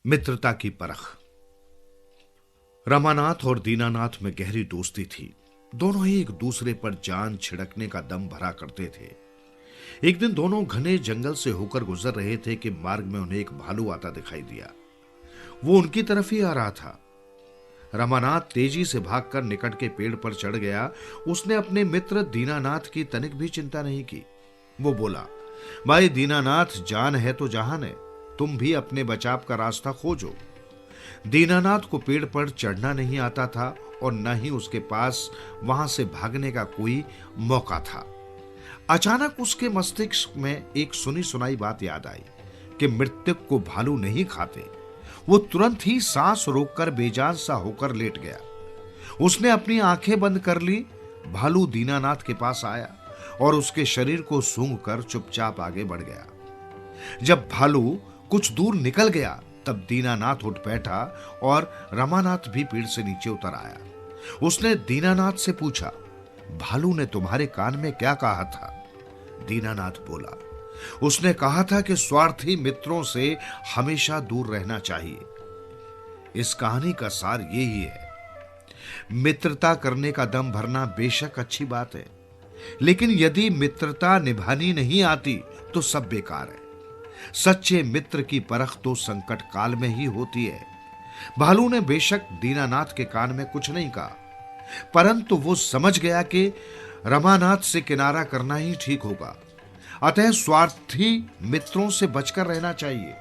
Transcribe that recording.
मित्रता की परख। रमानाथ और दीनानाथ में गहरी दोस्ती थी। दोनों ही एक दूसरे पर जान छिड़कने का दम भरा करते थे। एक दिन दोनों घने जंगल से होकर गुजर रहे थे कि मार्ग में उन्हें एक भालू आता दिखाई दिया। वो उनकी तरफ ही आ रहा था। रमानाथ तेजी से भागकर निकट के पेड़ पर चढ़ गया। उसने अपने मित्र दीनानाथ की तनिक भी चिंता नहीं की। वो बोला, भाई दीनानाथ, जान है तो जहान है, तुम भी अपने बचाव का रास्ता खोजो। दीनानाथ को पेड़ पर चढ़ना नहीं आता था और न ही उसके पास वहां से भागने का कोई मौका था। अचानक उसके मस्तिष्क में एक सुनी सुनाई बात याद आई कि मृतक को भालू नहीं खाते। वो तुरंत ही सांस रोककर बेजान सा होकर लेट गया। उसने अपनी आंखें बंद कर ली। भालू दीनानाथ के पास आया और उसके शरीर को सूंघकर चुपचाप आगे बढ़ गया। जब भालू कुछ दूर निकल गया तब दीनानाथ उठ बैठा और रमानाथ भी पेड़ से नीचे उतर आया। उसने दीनानाथ से पूछा, भालू ने तुम्हारे कान में क्या कहा था? दीनानाथ बोला, उसने कहा था कि स्वार्थी मित्रों से हमेशा दूर रहना चाहिए। इस कहानी का सार यही है, मित्रता करने का दम भरना बेशक अच्छी बात है, लेकिन यदि मित्रता निभानी नहीं आती तो सब बेकार है। सच्चे मित्र की परख तो संकट काल में ही होती है। भालू ने बेशक दीनानाथ के कान में कुछ नहीं कहा, परंतु वो समझ गया कि रमानाथ से किनारा करना ही ठीक होगा। अतः स्वार्थी मित्रों से बचकर रहना चाहिए।